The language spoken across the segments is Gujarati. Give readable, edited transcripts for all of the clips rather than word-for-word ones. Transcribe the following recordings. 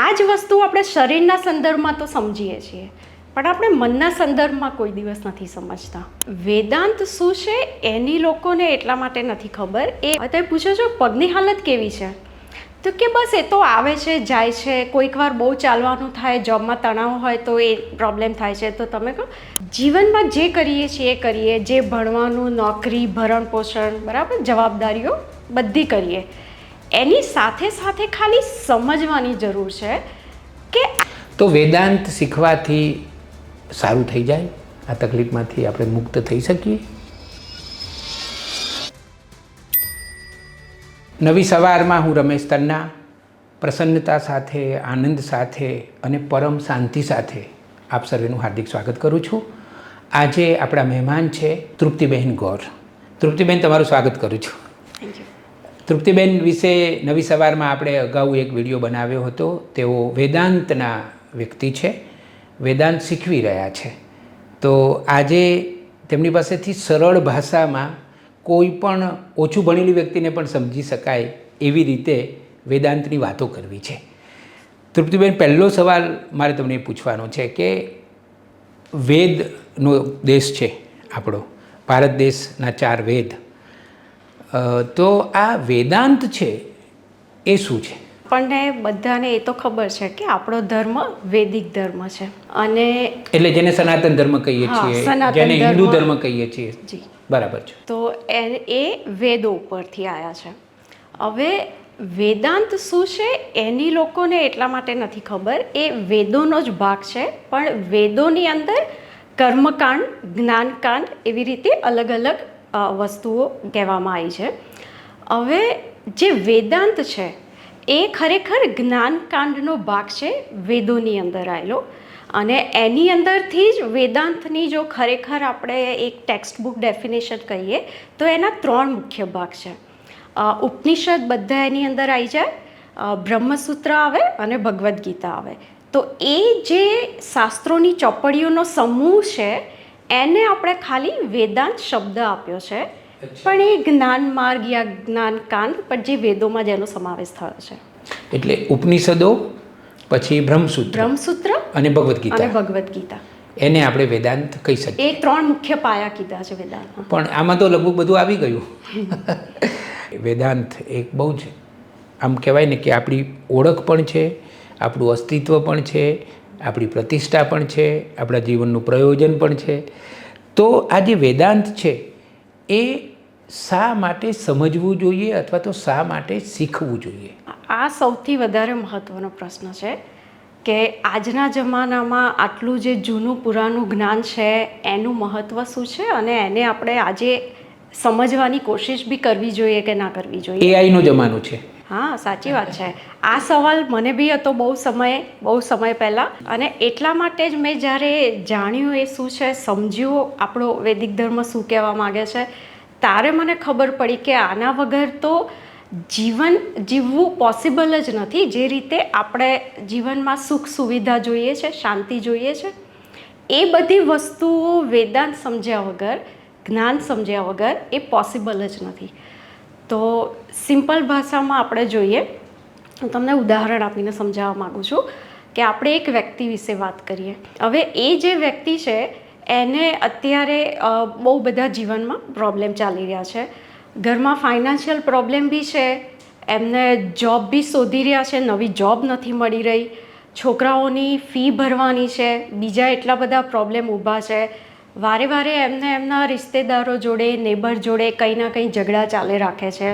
આ જ વસ્તુ આપણે શરીરના સંદર્ભમાં તો સમજીએ છીએ, પણ આપણે મનના સંદર્ભમાં કોઈ દિવસ નથી સમજતા. વેદાંત શું છે એની લોકોને એટલા માટે નથી ખબર. એ તમે પૂછો છો પગની હાલત કેવી છે, તો કે બસ એ તો આવે છે જાય છે, કોઈક વાર બહુ ચાલવાનું થાય, જોબમાં તણાવ હોય તો એ પ્રોબ્લેમ થાય છે. તો તમે કહો જીવનમાં જે કરીએ છીએ એ કરીએ, જે ભણવાનું, નોકરી, ભરણ પોષણ, બરાબર, જવાબદારીઓ બધી કરીએ, એની સાથે સાથે ખાલી સમજવાની જરૂર છે કે તો વેદાંત શીખવાથી સારું થઈ જાય, આ તકલીફમાંથી આપણે મુક્ત થઈ શકીએ. નવી સવારમાં હું રમેશ તન્ના પ્રસન્નતા સાથે, આનંદ સાથે અને પરમ શાંતિ સાથે આપ સર્વેનું હાર્દિક સ્વાગત કરું છું. આજે આપણા મહેમાન છે તૃપ્તિબેન ગોર. તૃપ્તિબેન, તમારું સ્વાગત કરું છું. Thank you. તૃપ્તિબેન વિશે નવી સવારમાં આપણે અગાઉ એક વિડીયો બનાવ્યો હતો. તેઓ વેદાંતના વ્યક્તિ છે, વેદાંત શીખવી રહ્યા છે. તો આજે તેમની પાસેથી સરળ ભાષામાં કોઈ પણ ઓછું ભણેલી વ્યક્તિને પણ સમજી શકાય એવી રીતે વેદાંતની વાતો કરવી છે. તૃપ્તિબેન, પહેલો સવાલ મારે તમને પૂછવાનો છે કે વેદનો દેશ છે આપણો, ભારત દેશના 4 વેદ. તો આ વેદાંત છે એ શું છે? આપણને બધાને એ તો ખબર છે કે આપણો ધર્મ વૈદિક ધર્મ છે, અને એટલે જેને સનાતન ધર્મ કહીએ છીએ, જેને હિન્દુ ધર્મ કહીએ છીએ. જી, બરાબર છે. તો એ વેદો ઉપરથી આવ્યા છે. હવે વેદાંત શું છે એની લોકોને એટલા માટે નથી ખબર. એ વેદોનો જ ભાગ છે, પણ વેદોની અંદર કર્મકાંડ, જ્ઞાનકાંડ એવી રીતે અલગ અલગ વસ્તુઓ કહેવામાં આવી છે. હવે જે વેદાંત છે એ ખરેખર જ્ઞાનકાંડનો ભાગ છે વેદોની અંદર આવેલો, અને એની અંદરથી જ વેદાંતની જો ખરેખર આપણે એક ટેક્સ્ટ બુક ડેફિનેશન કહીએ તો એના 3 મુખ્ય ભાગ છે. ઉપનિષદ બધા એની અંદર આવી જાય, બ્રહ્મસૂત્ર આવે અને ભગવદ્ ગીતા આવે. તો એ જે શાસ્ત્રોની ચોપડીઓનો સમૂહ છે એને આપણે ખાલી વેદાંત શબ્દ આપ્યો છે, પણ એ જ્ઞાન માર્ગ યા જ્ઞાનકાંડ પણ જે વેદોમાં જેનો સમાવેશ થયો છે. એટલે ઉપનિષદો, પછી બ્રહ્મસૂત્ર અને ભગવદ્ ગીતા, એને આપણે વેદાંત કહી શકીએ. એ 3 મુખ્ય પાયા કીધા છે વેદાંતમાં. પણ આમાં તો લગભગ બધું આવી ગયું. વેદાંત એક બહુ જ આમ કહેવાય ને કે આપણી ઓળખ પણ છે, આપણું અસ્તિત્વ પણ છે, આપણી પ્રતિષ્ઠા પણ છે, આપણા જીવનનું પ્રયોજન પણ છે. તો આ જે વેદાંત છે એ શા માટે સમજવું જોઈએ અથવા તો શા માટે શીખવું જોઈએ? આ સૌથી વધારે મહત્ત્વનો પ્રશ્ન છે કે આજના જમાનામાં આટલું જે જૂનું પુરાણું જ્ઞાન છે એનું મહત્ત્વ શું છે, અને એને આપણે આજે સમજવાની કોશિશ બી કરવી જોઈએ કે ના કરવી જોઈએ. એઆઈનો જમાનો છે. હા, સાચી વાત છે. આ સવાલ મને બી હતો બહુ સમય પહેલાં, અને એટલા માટે જ મેં જ્યારે જાણ્યું એ શું છે, સમજ્યું આપણો વૈદિક ધર્મ શું કહેવા માગે છે, ત્યારે મને ખબર પડી કે આના વગર તો જીવન જીવવું પોસિબલ જ નથી. જે રીતે આપણે જીવનમાં સુખ સુવિધા જોઈએ છે, શાંતિ જોઈએ છે, એ બધી વસ્તુઓ વેદાંત સમજ્યા વગર, જ્ઞાન સમજ્યા વગર એ પોસિબલ જ નથી. તો સિમ્પલ ભાષામાં આપણે જોઈએ, હું તમને ઉદાહરણ આપીને સમજાવવા માગું છું કે આપણે એક વ્યક્તિ વિશે વાત કરીએ. હવે એ જે વ્યક્તિ છે એને અત્યારે બહુ બધા જીવનમાં પ્રોબ્લેમ ચાલી રહ્યા છે. ઘરમાં ફાઇનાન્શિયલ પ્રોબ્લેમ બી છે, એમને જોબ બી શોધી રહ્યા છે, નવી જોબ નથી મળી રહી, છોકરાઓની ફી ભરવાની છે, બીજા એટલા બધા પ્રોબ્લેમ ઊભા છે, વારે વારે એમને એમના રિશ્તેદારો જોડે, નેબર જોડે કંઈ ના કંઈ ઝઘડા ચાલે રાખે છે.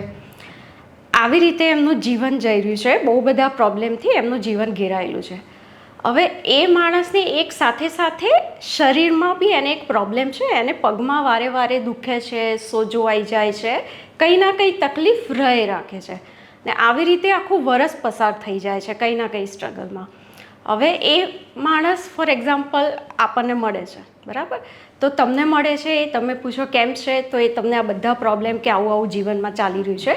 આવી રીતે એમનું જીવન જઈ રહ્યું છે, બહુ બધા પ્રોબ્લેમથી એમનું જીવન ઘેરાયેલું છે. હવે એ માણસને એક સાથે સાથે શરીરમાં બી એને એક પ્રોબ્લેમ છે, એને પગમાં વારે વારે દુખે છે, સોજો આવી જાય છે, કંઈ ના કંઈ તકલીફ રહે રાખે છે, ને આવી રીતે આખું વરસ પસાર થઈ જાય છે કંઈ ના કંઈ સ્ટ્રગલમાં. હવે એ માણસ ફોર એક્ઝામ્પલ આપણને મળે છે, બરાબર, તો તમને મળે છે, એ તમે પૂછો કેમ છે, તો એ તમને આ બધા પ્રોબ્લેમ કે આવું આવું જીવનમાં ચાલી રહ્યું છે,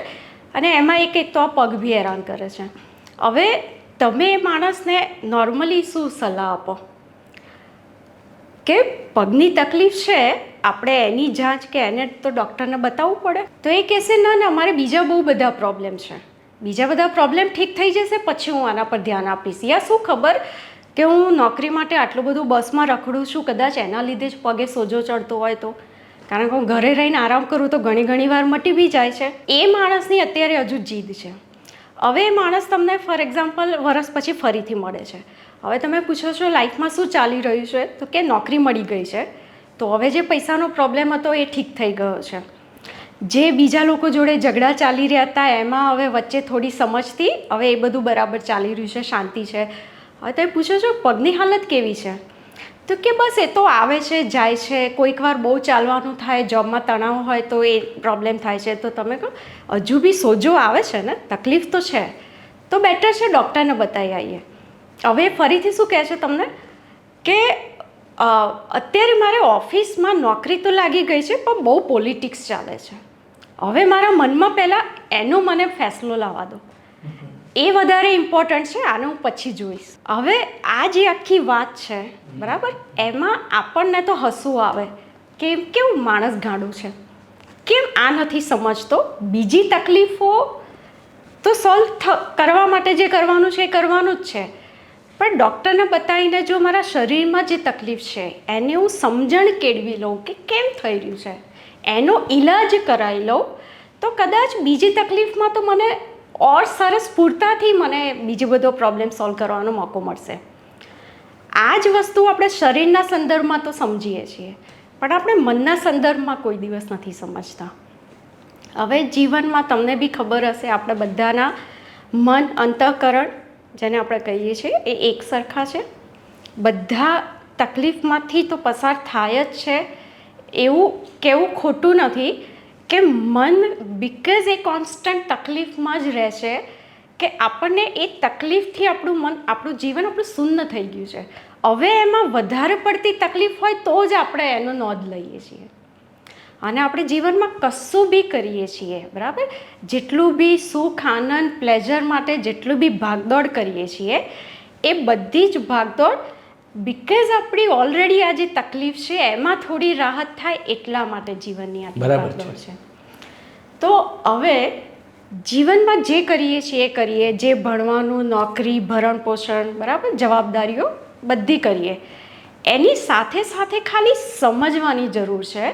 અને એમાં એક તો આ પગ બી હેરાન કરે છે. હવે તમે એ માણસને નોર્મલી શું સલાહ આપો કે પગની તકલીફ છે, આપણે એની જાંચ કે એને તો ડૉક્ટરને બતાવવું પડે? તો એ કહેશે ના ના, અમારે બીજા બહુ બધા પ્રોબ્લેમ છે. બીજા બધા પ્રોબ્લેમ ઠીક થઈ જશે પછી હું આના પર ધ્યાન આપીશ. યા શું ખબર કે હું નોકરી માટે આટલું બધું બસમાં રખડું છું, કદાચ એના લીધે જ પગે સોજો ચડતો હોય તો, કારણ કે હું ઘરે રહીને આરામ કરું તો ઘણી વાર મટી બી જાય છે. એ માણસની અત્યારે હજુ જીદ છે. હવે એ માણસ તમને ફોર એક્ઝામ્પલ વર્ષ પછી ફરીથી મળે છે. હવે તમે પૂછો છો લાઈફમાં શું ચાલી રહ્યું છે, તો કે નોકરી મળી ગઈ છે, તો હવે જે પૈસાનો પ્રોબ્લેમ હતો એ ઠીક થઈ ગયો છે. જે બીજા લોકો જોડે ઝઘડા ચાલી રહ્યા હતા એમાં હવે વચ્ચે થોડી સમજથી હવે એ બધું બરાબર ચાલી રહ્યું છે, શાંતિ છે. હવે તમે પૂછો છો પગની હાલત કેવી છે, તો કે બસ એ તો આવે છે જાય છે, કોઈક વાર બહુ ચાલવાનું થાય, જોબમાં તણાવ હોય તો એ પ્રોબ્લેમ થાય છે. તો તમે કહો હજુ બી સોજો આવે છે ને, તકલીફ તો છે, તો બેટર છે ડૉક્ટરને બતાવી આવીએ. હવે ફરીથી શું કહે છે તમને કે અત્યારે મારે ઓફિસમાં નોકરી તો લાગી ગઈ છે પણ બહુ પોલિટિક્સ ચાલે છે. હવે મારા મનમાં પહેલાં એનો મને ફેસલો લાવવા દો, એ વધારે ઇમ્પોર્ટન્ટ છે, આને હું પછી જોઈશ. હવે આ જે આખી વાત છે બરાબર, એમાં આપણને તો હસવું આવે કે કેવું માણસ ગાંડું છે, કેમ આ નથી સમજતો. બીજી તકલીફો તો સોલ્વ કરવા માટે જે કરવાનું છે એ કરવાનું જ છે, પણ ડૉક્ટરને બતાવીને જો મારા શરીરમાં જે તકલીફ છે એને હું સમજણ કેળવી લઉં કે કેમ થઈ રહ્યું છે, એનો ઈલાજ કરાવી લઉં, તો કદાચ બીજી તકલીફમાં તો મને ઓર સરસ સ્ફૂર્તાથી મને બીજો બધો પ્રોબ્લેમ સોલ્વ કરવાનો મોકો મળશે. આ જ વસ્તુ આપણે શરીરના સંદર્ભમાં તો સમજીએ છીએ, પણ આપણે મનના સંદર્ભમાં કોઈ દિવસ નથી સમજતા. હવે જીવનમાં તમને બી ખબર હશે, આપણે બધાના મન અંતઃકરણ જેને આપણે કહીએ છીએ એ એક સરખા છે. બધા તકલીફમાંથી તો પસાર થાય જ છે, એવું કહેવું ખોટું નથી કે મન બિકોઝ એ કોન્સ્ટન્ટ તકલીફમાં જ રહે છે કે આપણને એ તકલીફથી આપણું મન, આપણું જીવન આપણું શૂન્ય થઈ ગયું છે. હવે એમાં વધારે પડતી તકલીફ હોય તો જ આપણે એનો નોંધ લઈએ છીએ અને આપણે જીવનમાં કશું બી કરીએ છીએ બરાબર, જેટલું બી સુખ આનંદ પ્લેઝર માટે જેટલું બી ભાગદોડ કરીએ છીએ એ બધી જ ભાગદોડ બિકોઝ આપણી ઓલરેડી આ જે તકલીફ છે એમાં થોડી રાહત થાય એટલા માટે જીવનની આ ભાગદોડ છે. તો હવે જીવનમાં જે કરીએ છીએ એ કરીએ, જે ભણવાનું, નોકરી, ભરણ પોષણ બરાબર, જવાબદારીઓ બધી કરીએ, એની સાથે સાથે ખાલી સમજવાની જરૂર છે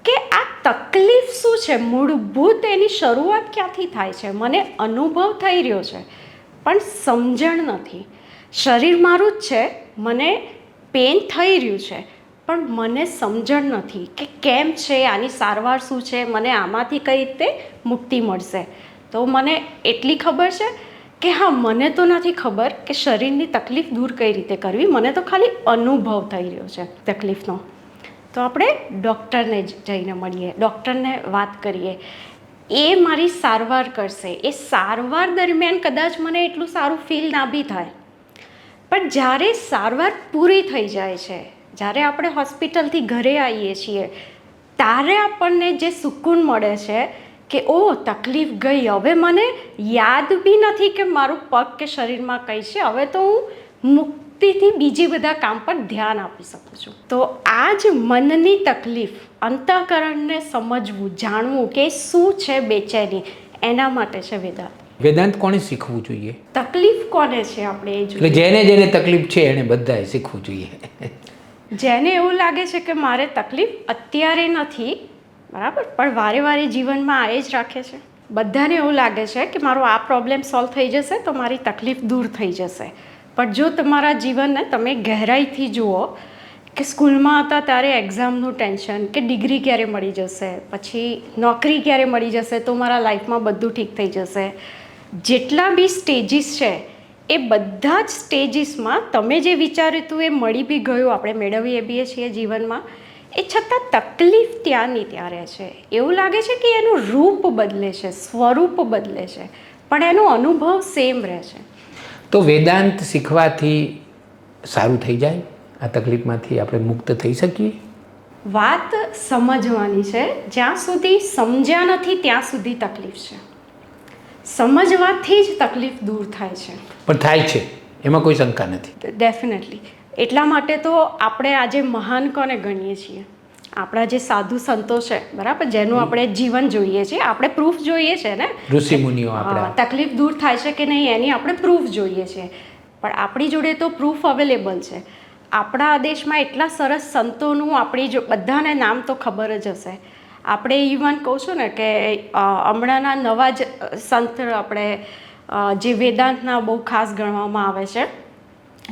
કે આ તકલીફ શું છે, મૂળભૂત એની શરૂઆત ક્યાંથી થાય છે. મને અનુભવ થઈ રહ્યો છે પણ સમજણ નથી. શરીર મારું જ છે, મને પેન થઈ રહ્યું છે પણ મને સમજણ નથી કે કેમ છે, આની સારવાર શું છે, મને આમાંથી કઈ રીતે મુક્તિ મળશે. તો મને એટલી ખબર છે કે હા, મને તો નથી ખબર કે શરીરની તકલીફ દૂર કઈ રીતે કરવી, મને તો ખાલી અનુભવ થઈ રહ્યો છે તકલીફનો. તો આપણે ડૉક્ટરને જઈને મળીએ, ડૉક્ટરને વાત કરીએ, એ મારી સારવાર કરશે. એ સારવાર દરમિયાન કદાચ મને એટલું સારું ફીલ ના બી થાય, પણ જ્યારે સારવાર પૂરી થઈ જાય છે, જ્યારે આપણે હોસ્પિટલથી ઘરે આવીએ છીએ, ત્યારે આપણને જે સુકૂન મળે છે કે ઓ તકલીફ ગઈ, હવે મને યાદ બી નથી કે મારું પગ કે શરીરમાં કંઈ છે, હવે તો હું મુક્તિથી બીજી બધા કામ પર ધ્યાન આપી શકું છું. તો આ જ મનની તકલીફ, અંતઃકરણને સમજવું, જાણવું કે શું છે બેચેની, એના માટે છે વેદાંત. વેદાંત કોને શીખવું જોઈએ? તકલીફ કોને છે આપણે એ જોઈએ. જેને જેને તકલીફ છે એને બધાએ શીખવું જોઈએ. જેને એવું લાગે છે કે મારે તકલીફ અત્યારે નથી બરાબર, પણ વારે વારે જીવનમાં આવે જ રાખે છે. બધાને એવું લાગે છે કે મારો આ પ્રોબ્લેમ સોલ્વ થઈ જશે તો મારી તકલીફ દૂર થઈ જશે. પણ જો તમારા જીવનને તમે ગહેરાઈથી જુઓ કે સ્કૂલમાં હતા ત્યારે એક્ઝામનું ટેન્શન કે ડિગ્રી ક્યારે મળી જશે, પછી નોકરી ક્યારે મળી જશે તો મારા લાઈફમાં બધું ઠીક થઈ જશે. જેટલા બી સ્ટેજીસ છે એ બધા જ સ્ટેજીસમાં તમે જે વિચાર્યું હતું એ મળી બી ગયું, આપણે મેળવીએ બી છીએ જીવનમાં, એ છતાં તકલીફ ત્યાંની ત્યાં રહે છે. એવું લાગે છે કે એનું રૂપ બદલે છે, સ્વરૂપ બદલે છે, પણ એનો અનુભવ સેમ રહે છે. તો વેદાંત શીખવાથી સારું થઈ જાય, આ તકલીફમાંથી આપણે મુક્ત થઈ શકીએ? વાત સમજવાની છે. જ્યાં સુધી સમજ્યા નથી ત્યાં સુધી તકલીફ છે, સમજવાથી જ તકલીફ દૂર થાય છે. પણ થાય છે, એમાં કોઈ શંકા નથી. ડેફિનેટલી. એટલા માટે તો આપણે આજે મહાન કોને ગણીએ છીએ? આપણા જે સાધુ સંતો છે બરાબર, જેનું આપણે જીવન જોઈએ છે, આપણે પ્રૂફ જોઈએ છે ને, ઋષિ મુનિઓ આપણા તકલીફ દૂર થાય છે કે નહીં એની આપણે પ્રૂફ જોઈએ છે. પણ આપણી જોડે તો પ્રૂફ અવેલેબલ છે. આપણા દેશમાં એટલા સરસ સંતોનું આપણી જો બધાને નામ તો ખબર જ હશે. આપણે ઇવન કહું છું ને કે હમણાંના નવા જ સંત આપણે જે વેદાંતના બહુ ખાસ ગણવામાં આવે છે,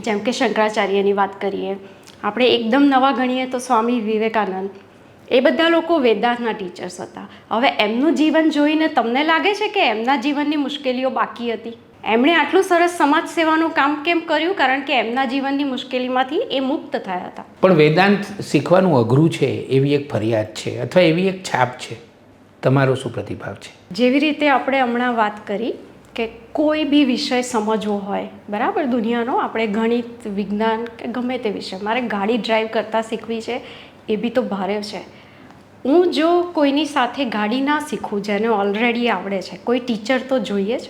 જેમ કે શંકરાચાર્યની વાત કરીએ, આપણે એકદમ નવા ગણીએ તો સ્વામી વિવેકાનંદ, એ બધા લોકો વેદાંતના ટીચર્સ હતા. હવે એમનું જીવન જોઈને તમને લાગે છે કે એમના જીવનની મુશ્કેલીઓ બાકી હતી? એમણે આટલું સરસ સમાજ સેવાનું કામ કેમ કર્યું? કારણ કે એમના જીવનની મુશ્કેલીમાંથી એ મુક્ત થયા હતા. પણ વેદાંત શીખવાનું અઘરું છે એવી એક ફરિયાદ છે, અથવા એવી એક છાપ છે. તમારો શું પ્રતિભાવ છે? જેવી રીતે આપણે હમણાં વાત કરી કે કોઈ બી વિષય સમજવો હોય બરાબર દુનિયાનો, આપણે ગણિત, વિજ્ઞાન કે ગમે તે વિષય, મારે ગાડી ડ્રાઈવ કરતાં શીખવી છે એ બી તો ભારે છે. હું જો કોઈની સાથે ગાડી ના શીખું, જેને ઓલરેડી આવડે છે, કોઈ ટીચર તો જોઈએ જ.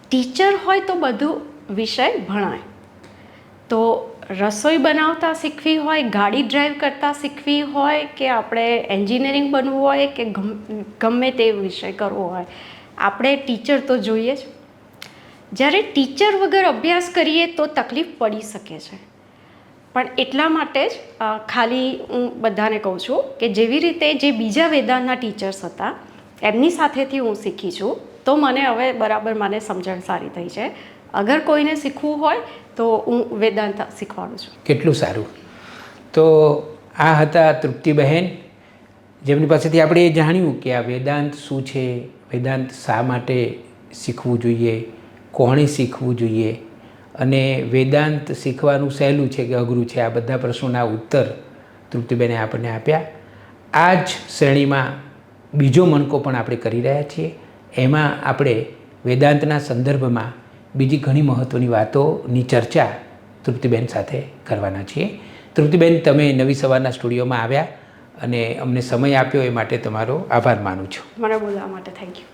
ટીચર હોય તો બધું વિષય ભણાય. તો રસોઈ બનાવતા શીખવી હોય, ગાડી ડ્રાઈવ કરતાં શીખવી હોય, કે આપણે એન્જિનિયરિંગ બનવું હોય, કે ગમે તે વિષય કરવો હોય, આપણે ટીચર તો જોઈએ જ. જ્યારે ટીચર વગર અભ્યાસ કરીએ તો તકલીફ પડી શકે છે. પણ એટલા માટે જ ખાલી હું બધાને કહું છું કે જેવી રીતે જે બીજા વેદાંતના ટીચર્સ હતા એમની સાથેથી હું શીખી છું, તો મને હવે બરાબર મને સમજણ સારી થઈ છે. અગર કોઈને શીખવું હોય તો હું વેદાંત શીખવાડું છું. કેટલું સારું. તો આ હતા તૃપ્તિબહેન, જેમની પાસેથી આપણે એ જાણ્યું કે આ વેદાંત શું છે, વેદાંત શા માટે શીખવું જોઈએ, કોણે શીખવું જોઈએ, અને વેદાંત શીખવાનું સહેલું છે કે અઘરું છે, આ બધા પ્રશ્નોના ઉત્તર તૃપ્તિબેને આપણને આપ્યા. આ જ શ્રેણીમાં બીજો મનકો પણ આપણે કરી રહ્યા છીએ. એમાં આપણે વેદાંતના સંદર્ભમાં બીજી ઘણી મહત્ત્વની વાતોની ચર્ચા તૃપ્તિબેન સાથે કરવાના છીએ. તૃપ્તિબેન, તમે નવી સવારના સ્ટુડિયોમાં આવ્યા અને અમને સમય આપ્યો એ માટે તમારો આભાર માનું છું. મને બોલવા માટે થેન્ક યુ.